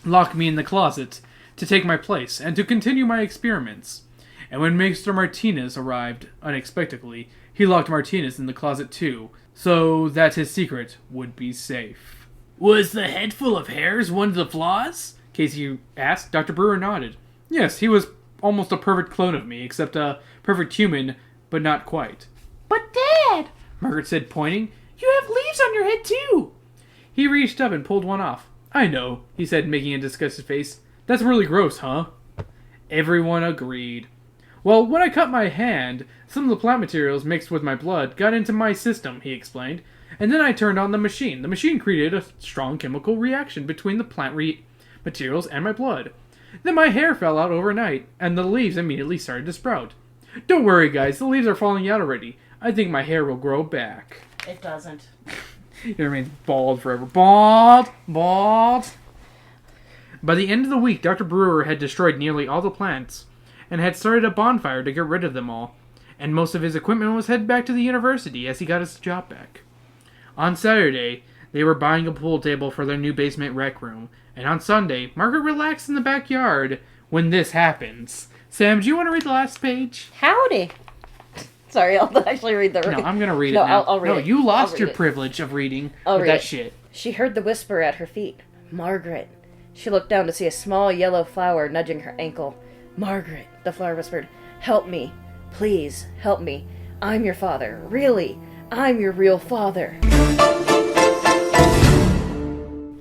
lock me in the closet, to take my place, and to continue my experiments. And when Mr. Martinez arrived unexpectedly, he locked Martinez in the closet too, so that his secret would be safe. Was the head full of hairs one of the flaws? Casey asked. Dr. Brewer nodded. Yes, he was almost a perfect clone of me, except a perfect human, but not quite. But Dad, Margaret said, pointing, you have leaves on your head too. He reached up and pulled one off. I know, he said, making a disgusted face. That's really gross, huh? Everyone agreed. Well, when I cut my hand, some of the plant materials mixed with my blood got into my system, he explained, and then I turned on the machine. The machine created a strong chemical reaction between the plant materials and my blood. Then my hair fell out overnight, and the leaves immediately started to sprout. Don't worry, guys, the leaves are falling out already. I think my hair will grow back. It doesn't. It remains bald forever. Bald! Bald! By the end of the week, Dr. Brewer had destroyed nearly all the plants, and had started a bonfire to get rid of them all, and most of his equipment was headed back to the university as he got his job back. On Saturday, they were buying a pool table for their new basement rec room, and on Sunday, Margaret relaxed in the backyard when this happens. Sam, do you want to read the last page? Howdy. Sorry, I'll actually read the... No, I'm going to read it now. I'll read it. No, you lost read your it. privilege of reading I'll with read that it. shit. She heard the whisper at her feet. Margaret. She looked down to see a small yellow flower nudging her ankle. Margaret, the flower whispered. Help me. Please, help me. I'm your father. Really. I'm your real father.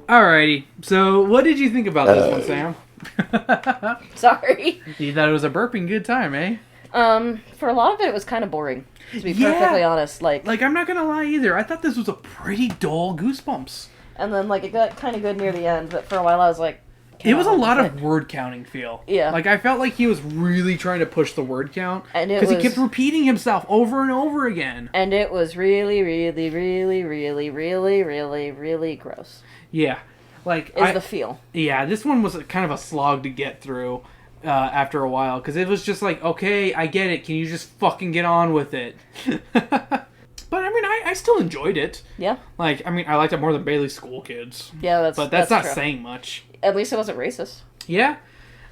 Alrighty, so what did you think about this one, Sam? Sorry. You thought it was a burping good time, eh? For a lot of it was kind of boring, to be perfectly honest. Like, I'm not gonna lie either. I thought this was a pretty dull Goosebumps. and then, like, it got kind of good near the end, but for a while I was like... It was a lot of word counting feel. Yeah. Like, I felt like he was really trying to push the word count. And it because he was- kept repeating himself over and over again. And it was really, really, really, really, really, really, really gross. Yeah. Like, The feel. Yeah, this one was kind of a slog to get through after a while. Because it was just like, okay, I get it. Can you just fucking get on with it? But, I mean, I still enjoyed it. Yeah. Like, I mean, I liked it more than Bailey's School Kids. Yeah, But that's not true. saying much. At least it wasn't racist. Yeah.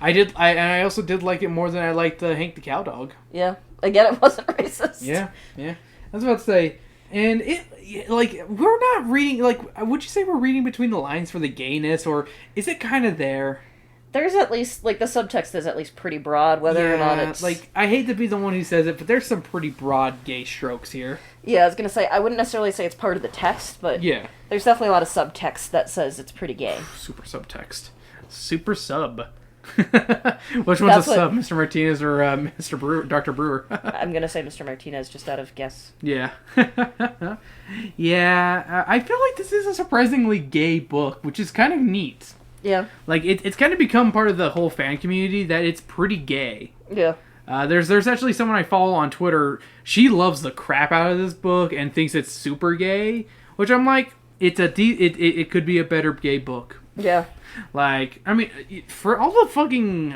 I also did like it more than I liked Hank the Cowdog. Yeah. Again, it wasn't racist. Yeah. I was about to say, and it, like, we're not reading, like, would you say we're reading between the lines for the gayness, or is it kind of there? There's at least, like, the subtext is at least pretty broad, whether or not it's... like, I hate to be the one who says it, but there's some pretty broad gay strokes here. Yeah, I was gonna say, I wouldn't necessarily say it's part of the text, but Yeah. there's definitely a lot of subtext that says it's pretty gay. Super subtext. Super sub. Which one's a sub, Mr. Martinez or Mr. Brewer, Dr. Brewer? I'm gonna say Mr. Martinez just out of guess. Yeah. Yeah, I feel like this is a surprisingly gay book, which is kind of neat. Yeah. Like, it's kind of become part of the whole fan community that it's pretty gay. Yeah. There's actually someone I follow on Twitter. She loves the crap out of this book and thinks it's super gay, which I'm like, it could be a better gay book. Yeah. Like, I mean, for all the fucking,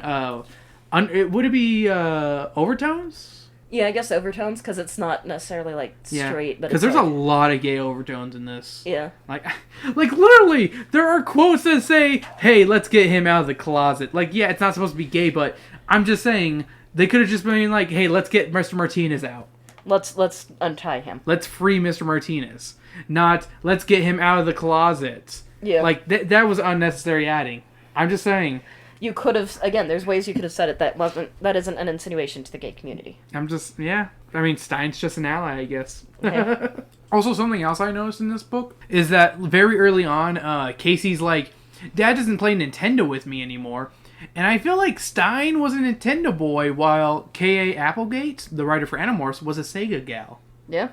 would it be overtones? Yeah, I guess overtones, because it's not necessarily, like, straight, but because there's a lot of gay overtones in this. Yeah. Like literally, there are quotes that say, hey, let's get him out of the closet. Like, yeah, it's not supposed to be gay, but I'm just saying, they could have just been like, hey, let's get Mr. Martinez out. Let's untie him. Let's free Mr. Martinez. Not, let's get him out of the closet. Yeah. Like, that was unnecessary adding. I'm just saying. You could have, again, there's ways you could have said it that isn't an insinuation to the gay community. I mean, Stein's just an ally, I guess. Yeah. Also, something else I noticed in this book is that very early on, Casey's like, Dad doesn't play Nintendo with me anymore. And I feel like Stein was a Nintendo boy, while K.A. Applegate, the writer for Animorphs, was a Sega gal. Yeah.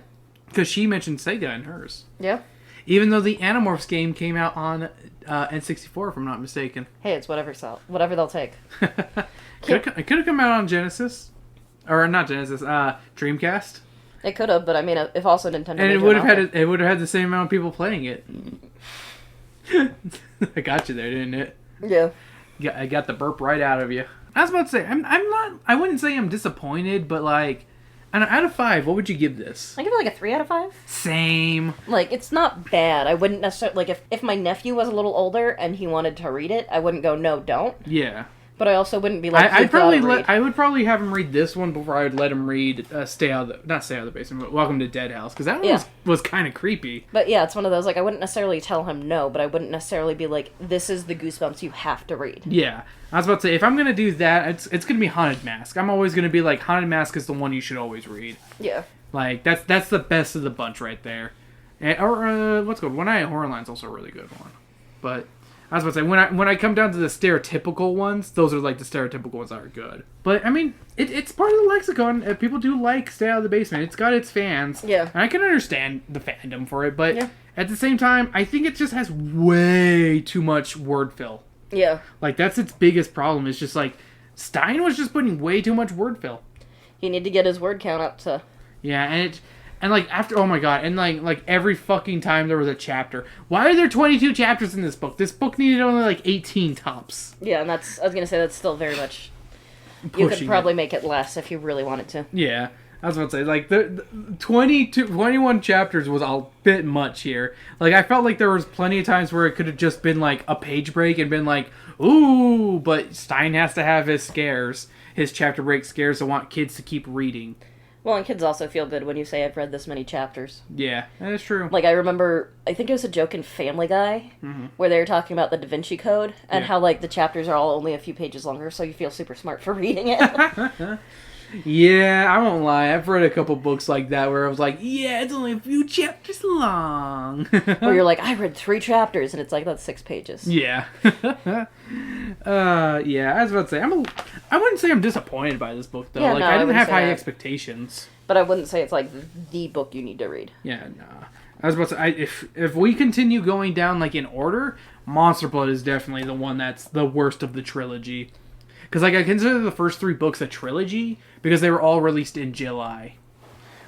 Because she mentioned Sega in hers. Yeah. Even though the Animorphs game came out on N64, if I'm not mistaken. Hey, it's whatever they'll take. It could have come out on Genesis. Or not Genesis, Dreamcast. It could have, but I mean, if also Nintendo. And it would have had the same amount of people playing it. I got you there, didn't it? Yeah. Yeah, I got the burp right out of you. I was about to say, I'm not. I wouldn't say I'm disappointed, but like, out of 5, what would you give this? I give it like a 3 out of 5. Same. Like, it's not bad. I wouldn't necessarily, like, if my nephew was a little older and he wanted to read it, I wouldn't go, no, don't. Yeah. But I also wouldn't be like, I would probably have him read this one before I would let him read not Stay Out of the Basement, but Welcome to Dead House, because that one was kind of creepy. But yeah, it's one of those, like, I wouldn't necessarily tell him no, but I wouldn't necessarily be like, this is the Goosebumps you have to read. Yeah. I was about to say, if I'm going to do that, it's going to be Haunted Mask. I'm always going to be like, Haunted Mask is the one you should always read. Yeah. Like, that's the best of the bunch right there. What's good? One Eye at Horrorline's also a really good one. But I was about to say, when I come down to the stereotypical ones, those are like the stereotypical ones that are good. But I mean, it's part of the lexicon. People do like Stay Out of the Basement. It's got its fans. Yeah. And I can understand the fandom for it, but at the same time, I think it just has way too much word fill. Yeah. Like, that's its biggest problem. It's just like, Stein was just putting way too much word fill. He needed to get his word count up to... Yeah, and like, after, oh my god, and like every fucking time there was a chapter. Why are there 22 chapters in this book? This book needed only like 18 tops. Yeah, and I was gonna say, that's still very much... You could probably make it less if you really wanted to. Yeah, I was about to say, like, the 21 chapters was a bit much here. Like, I felt like there was plenty of times where it could have just been like a page break and been like, ooh, but Stein has to have his scares, his chapter break scares to want kids to keep reading. Well, and kids also feel good when you say, I've read this many chapters. Yeah, that is true. Like, I remember, I think it was a joke in Family Guy, where they were talking about the Da Vinci Code, and how, like, the chapters are all only a few pages longer, so you feel super smart for reading it. Yeah, I won't lie. I've read a couple books like that where I was like, yeah, it's only a few chapters long. Or you're like, I read 3 chapters, and it's like, that's 6 pages. Yeah. Yeah, I was about to say, I wouldn't say I'm disappointed by this book, though. Yeah, like, no, I I didn't wouldn't have say high that. expectations. But I wouldn't say it's, like, the book you need to read. Yeah, nah. I was about to say, if we continue going down, like, in order, Monster Blood is definitely the one that's the worst of the trilogy. Because, like, I consider the first 3 books a trilogy because they were all released in July.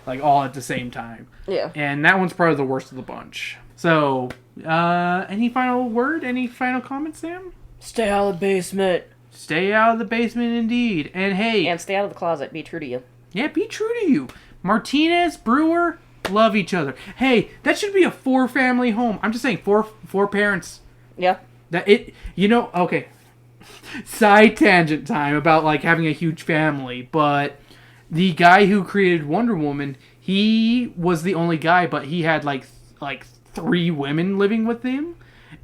Like, all at the same time. Yeah. And that one's probably the worst of the bunch. So, any final word? Any final comments, Sam? Stay out of the basement. Stay out of the basement, indeed. And hey... And stay out of the closet. Be true to you. Yeah, be true to you. Martinez, Brewer, love each other. Hey, that should be a 4-family home. I'm just saying, four parents. Yeah. Okay. Side tangent time about, like, having a huge family, but the guy who created Wonder Woman, he was the only guy, but he had, like 3 women living with him,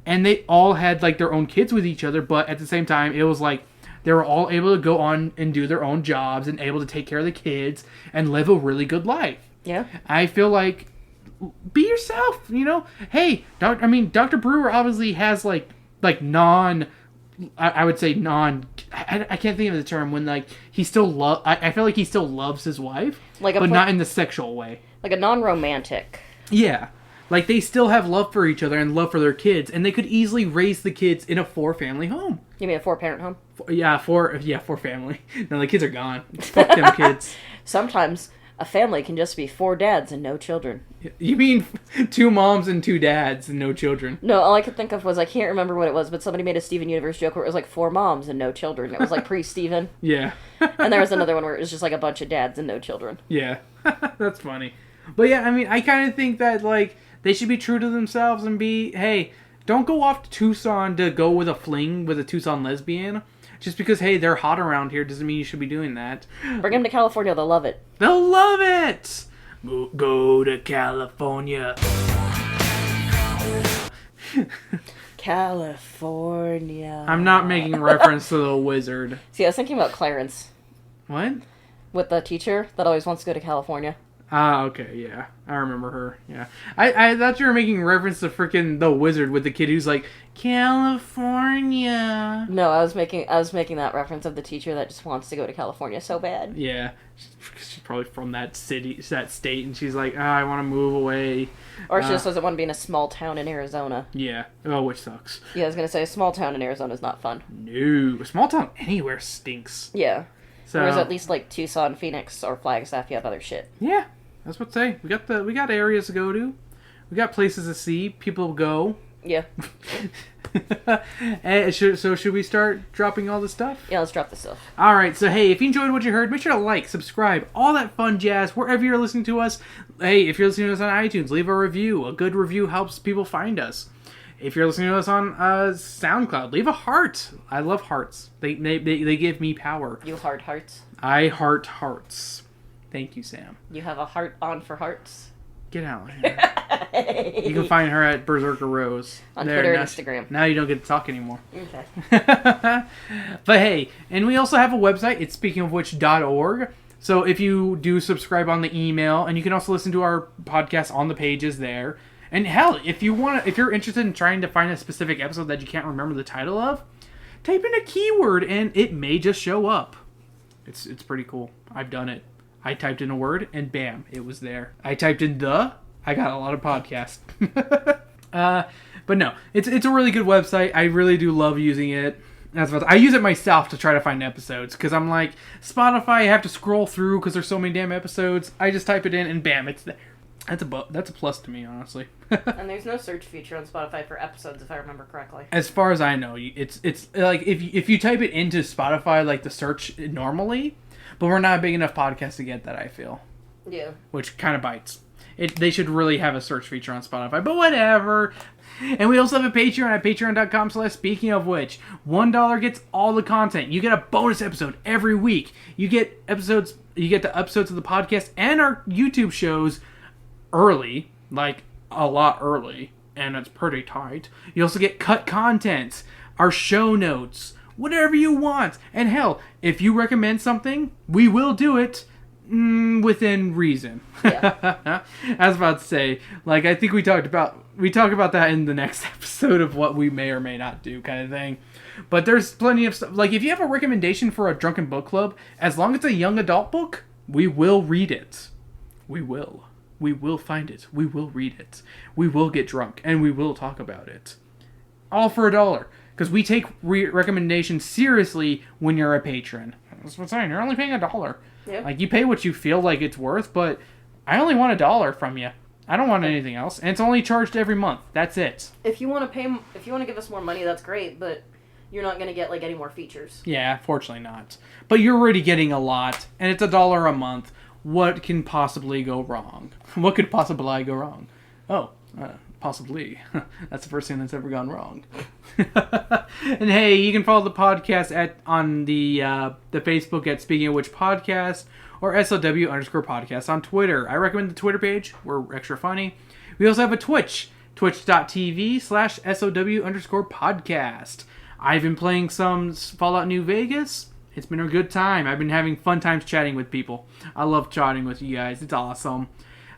and they all had, like, their own kids with each other, but at the same time, it was, like, they were all able to go on and do their own jobs and able to take care of the kids and live a really good life. Yeah. I feel like, be yourself, you know? Hey, Dr. Brewer obviously has, like I would say I can't think of the term when like he still I feel like he still loves his wife, Like but not in the sexual way. like a non-romantic. Yeah. Like they still have love for each other and love for their kids, and they could easily raise the kids in a 4-family home. You mean a 4-parent home? Four family. No, the kids are gone. Fuck them kids. Sometimes a family can just be 4 dads and no children. You mean 2 moms and 2 dads and no children? No, all I could think of was, I can't remember what it was, but somebody made a Steven Universe joke where it was like 4 moms and no children. It was like pre-Steven. Yeah. And there was another one where it was just like a bunch of dads and no children. Yeah. That's funny. But yeah, I mean, I kind of think that, like, they should be true to themselves and be, hey, don't go off to Tucson to go with a fling with a Tucson lesbian. Just because, hey, they're hot around here doesn't mean you should be doing that. Bring them to California, they'll love it. They'll love it! Go to California. California. I'm not making reference to the wizard. See, I was thinking about Clarence. What? With the teacher that always wants to go to California. Ah, okay, yeah. I remember her, yeah. I thought you were making reference to freaking the wizard with the kid who's like, California. No, I was making that reference of the teacher that just wants to go to California so bad. Yeah. She's probably from that city, that state, and she's like, I want to move away. Or she just doesn't want to be in a small town in Arizona. Yeah. Oh, which sucks. Yeah, I was going to say, a small town in Arizona is not fun. No. A small town anywhere stinks. Yeah. So, Whereas at least, like, Tucson, Phoenix, or Flagstaff, you have other shit. Yeah. That's what I say. We got areas to go to. We got places to see. People go. Yeah. Should we start dropping all the stuff? Yeah, let's drop this stuff. All right. So, hey, if you enjoyed what you heard, make sure to like, subscribe, all that fun jazz, wherever you're listening to us. Hey, if you're listening to us on iTunes, leave a review. A good review helps people find us. If you're listening to us on SoundCloud, leave a heart. I love hearts. They give me power. You heart hearts. I heart hearts. Thank you, Sam. You have a heart on for hearts. Get out of here. You can find her at Berserker Rose. On Twitter and Instagram. Now you don't get to talk anymore. Okay. But hey, and we also have a website. It's speakingofwhich.org. So if you do subscribe on the email, and you can also listen to our podcast on the pages there. And hell, if you're interested in trying to find a specific episode that you can't remember the title of, type in a keyword and it may just show up. It's pretty cool. I've done it. I typed in a word, and bam, it was there. I typed in I got a lot of podcasts. But no, it's a really good website. I really do love using it. I use it myself to try to find episodes, because I'm like, Spotify, I have to scroll through because there's so many damn episodes. I just type it in, and bam, it's there. That's a plus to me, honestly. And there's no search feature on Spotify for episodes, if I remember correctly. As far as I know, it's like if you type it into Spotify, like the search normally, but we're not a big enough podcast to get that, I feel. Yeah. Which kind of bites. They should really have a search feature on Spotify, but whatever. And we also have a Patreon at patreon.com/speakingofwhich. $1 gets all the content. You get a bonus episode every week. You get the episodes of the podcast and our YouTube shows early, like a lot early, and it's pretty tight. You also get cut content, our show notes, whatever you want. And hell, if you recommend something, we will do it within reason. Yeah. I was about to say, like, I think we talk about that in the next episode of what we may or may not do, kind of thing. But there's plenty of stuff. Like, if you have a recommendation for a Drunken Book Club, as long as it's a young adult book, we will read it. We will find it. We will read it. We will get drunk, and we will talk about it. All for $1. Because we take recommendations seriously when you're a patron. That's what I'm saying. You're only paying $1. Yeah. Like, you pay what you feel like it's worth, but I only want $1 from you. I don't want anything else. And it's only charged every month. That's it. If you want to give us more money, that's great, but you're not going to get, like, any more features. Yeah, fortunately not. But you're already getting a lot, and it's $1 a month. What can possibly go wrong? What could possibly go wrong? Oh, possibly. That's the first thing that's ever gone wrong. And hey, you can follow the podcast on the Facebook at Speaking of Which Podcast, or SOW_podcast on Twitter. I recommend the Twitter page. We're extra funny. We also have a Twitch, twitch.tv/SOW_podcast. I've been playing some Fallout New Vegas. It's been a good time. I've been having fun times chatting with people. I love chatting with you guys. It's awesome.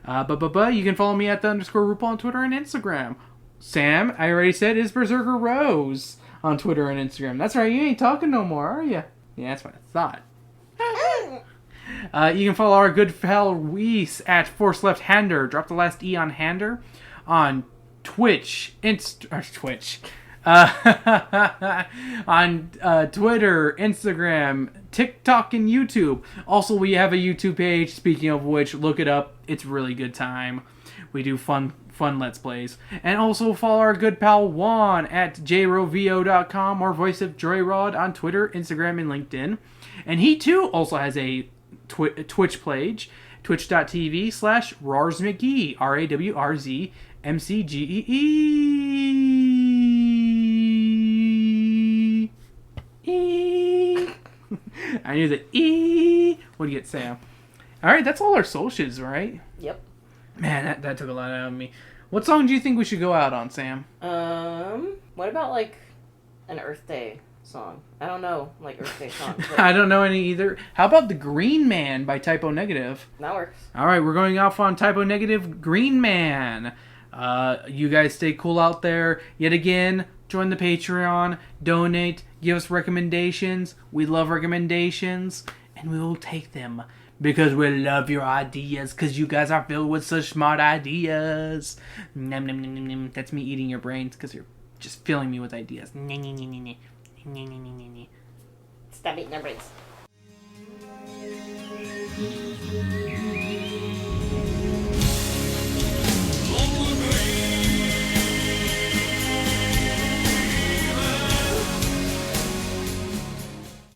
But you can follow me at _RuPaul on Twitter and Instagram. Sam, I already said, is Berserker Rose on Twitter and Instagram. That's right, you ain't talking no more, are you? Yeah, that's what I thought. You can follow our good pal Reese at Force Left Hander. Drop the last E on Hander on Twitch. On Twitter, Instagram, TikTok, and YouTube. Also, we have a YouTube page. Speaking of which, look it up. It's a really good time. We do fun Let's Plays. And also follow our good pal Juan at jrovo.com or Voice of Joyrod on Twitter, Instagram, and LinkedIn. And he too also has a Twitch page, twitch.tv/RarsMcGee, RAWRZMCGEE. I knew the E. What do you get, Sam? Alright, that's all our socials, right? Yep. Man, that took a lot out of me. What song do you think we should go out on, Sam? What about, like, an Earth Day song? I don't know, like, Earth Day songs. I don't know any either. How about The Green Man by Typo Negative? That works. Alright, we're going off on Typo Negative, Green Man. You guys stay cool out there. Yet again, join the Patreon, donate, give us recommendations. We love recommendations, and we will take them. Because we love your ideas, because you guys are filled with such smart ideas. Nom, nom, nom, nom, nom. That's me eating your brains, because you're just filling me with ideas. Stop eating our brains.